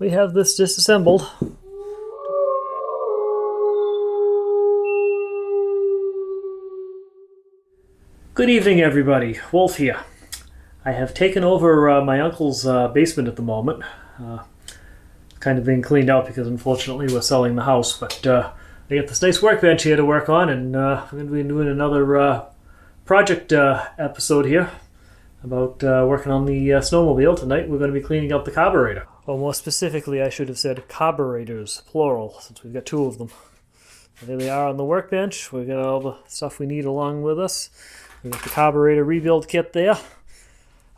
we have this disassembled. Good evening, everybody. Wolf here. I have taken over my uncle's basement at the moment. Kind of being cleaned out because unfortunately we're selling the house, but I got this nice workbench here to work on, and we're going to be doing another project episode here about working on the Snowmobile. Tonight we're going to be cleaning out the carburetor. Or more specifically, I should have said carburetors, plural, since we've got two of them. So here they are on the workbench. We've got all the stuff we need along with us. We've got the carburetor rebuild kit there.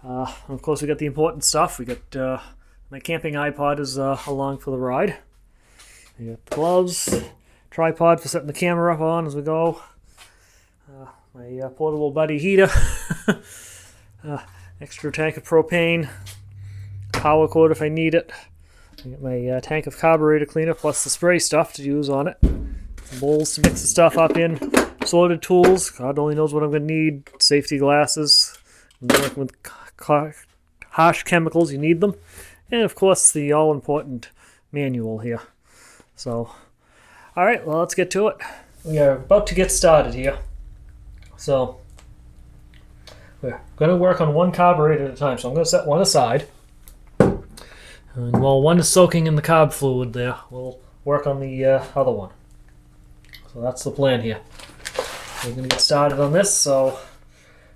Of course, we got the important stuff. We got my camping iPod is along for the ride. We got the gloves, tripod for setting the camera up on as we go. My portable buddy heater, extra tank of propane, power cord if I need it. I got my tank of carburetor cleaner plus the spray stuff to use on it. Some bowls to mix the stuff up in. Sorted tools. God only knows what I'm going to need. Safety glasses. I'm working with harsh chemicals. You need them. And of course the all-important manual here. So, alright, well, let's get to it. We are about to get started here. So, we're going to work on one carburetor at a time. So I'm going to set one aside. And while one is soaking in the carb fluid there, we'll work on the other one. So that's the plan here. We're going to get started on this. So,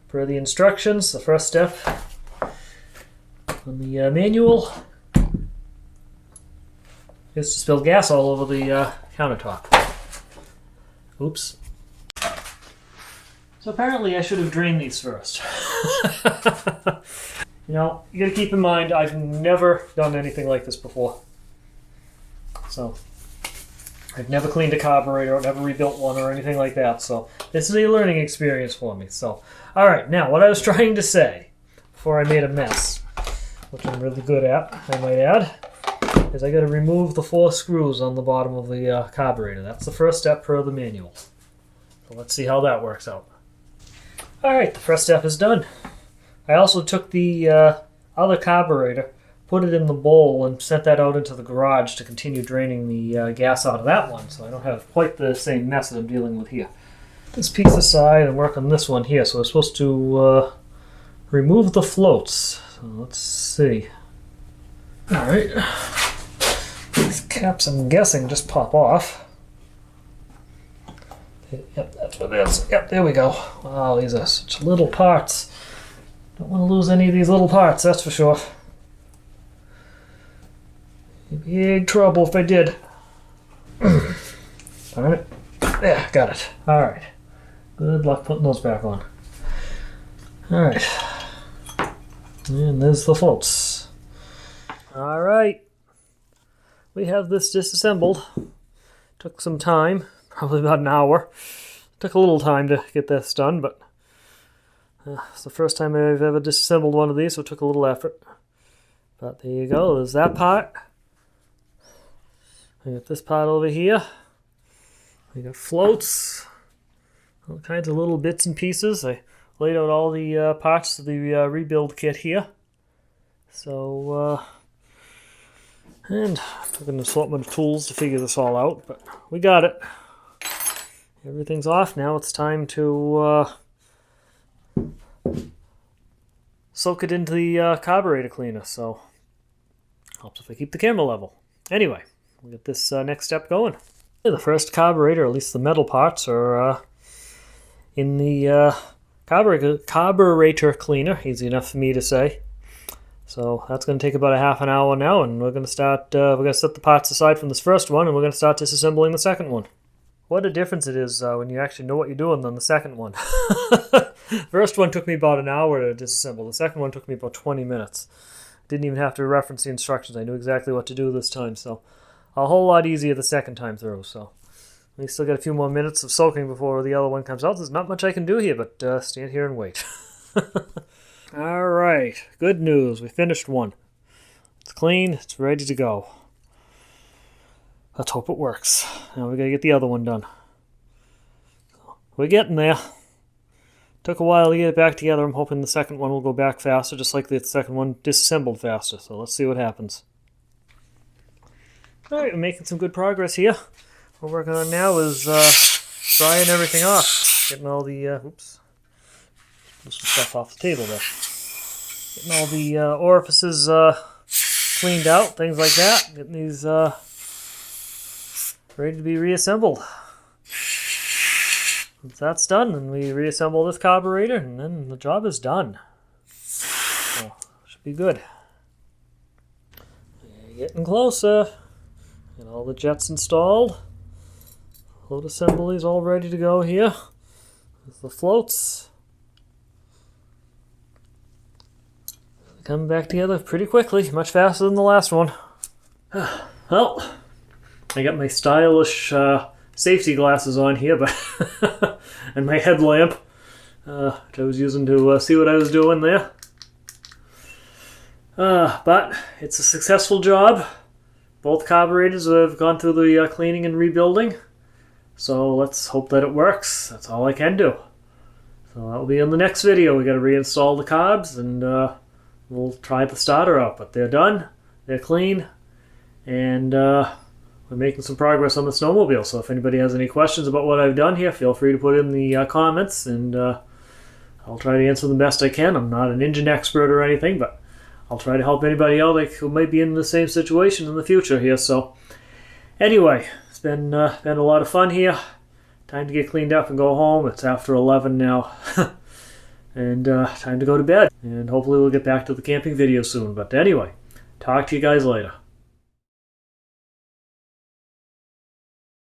per the instructions, the first step on the manual is to spill gas all over the countertop. Oops. So apparently I should have drained these first. You know, you gotta keep in mind I've never done anything like this before. So, I've never cleaned a carburetor or never rebuilt one or anything like that. So, this is a learning experience for me. So, alright, now what I was trying to say before I made a mess, which I'm really good at, I might add, is I got to remove the 4 screws on the bottom of the carburetor. That's the first step per the manual. So let's see how that works out. Alright, the first step is done. I also took the other carburetor, put it in the bowl, and sent that out into the garage to continue draining the gas out of that one, so I don't have quite the same mess that I'm dealing with here. This piece aside and work on this one here. So we're supposed to remove the floats. So let's see. Alright. These caps, I'm guessing, just pop off. Yep, that's what it is. Yep, there we go. Wow, these are such little parts. Don't want to lose any of these little parts, that's for sure. Big trouble if I did. Alright. There, got it. Alright. Good luck putting those back on. Alright. And there's the floats. Alright. We have this disassembled. Took some time, probably about an hour. Took a little time to get this done, but it's the first time I've ever disassembled one of these, so it took a little effort. But there you go, there's that part. I got this part over here. We got floats. All kinds of little bits and pieces. I laid out all the parts of the rebuild kit here. So, and took an assortment of tools to figure this all out, but we got it. Everything's off. Now it's time to soak it into the carburetor cleaner, so helps if I keep the camera level. Anyway, we'll get this next step going. The first carburetor, at least the metal parts, are in the carburetor cleaner. Easy enough for me to say. So that's going to take about a half an hour now, and we're going to start. We're going to set the parts aside from this first one, and we're going to start disassembling the second one. What a difference it is when you actually know what you're doing than the second one. First one took me about an hour to disassemble. The second one took me about 20 minutes. Didn't even have to reference the instructions. I knew exactly what to do this time, so a whole lot easier the second time through. So we still got a few more minutes of soaking before the other one comes out. There's not much I can do here, but stand here and wait. Alright, good news. We finished one. It's clean, it's ready to go. Let's hope it works. Now we gotta get the other one done. We're getting there. Took a while to get it back together. I'm hoping the second one will go back faster, just like the second one disassembled faster. So let's see what happens. Alright, we're making some good progress here. What we're working on now is drying everything off. Getting all the, oops, some stuff off the table there. Getting all the orifices cleaned out, things like that. Getting these ready to be reassembled. Once that's done, then we reassemble this carburetor, and then the job is done. So, should be good. Getting closer. Get all the jets installed. Float assembly is all ready to go here. There's the floats. Coming back together pretty quickly, much faster than the last one. Well, I got my stylish safety glasses on here, but and my headlamp, which I was using to see what I was doing there. But it's a successful job. Both carburetors have gone through the cleaning and rebuilding, so let's hope that it works. That's all I can do. So that'll be in the next video. We got to reinstall the carbs, and we'll try the starter out. But they're done, they're clean, and we're making some progress on the snowmobile. So if anybody has any questions about what I've done here, feel free to put in the comments, and I'll try to answer them best I can. I'm not an engine expert or anything, but I'll try to help anybody out who might be in the same situation in the future here. So anyway, it's been a lot of fun here. Time to get cleaned up and go home. It's after 11 now. And time to go to bed. And hopefully we'll get back to the camping video soon. But anyway, talk to you guys later.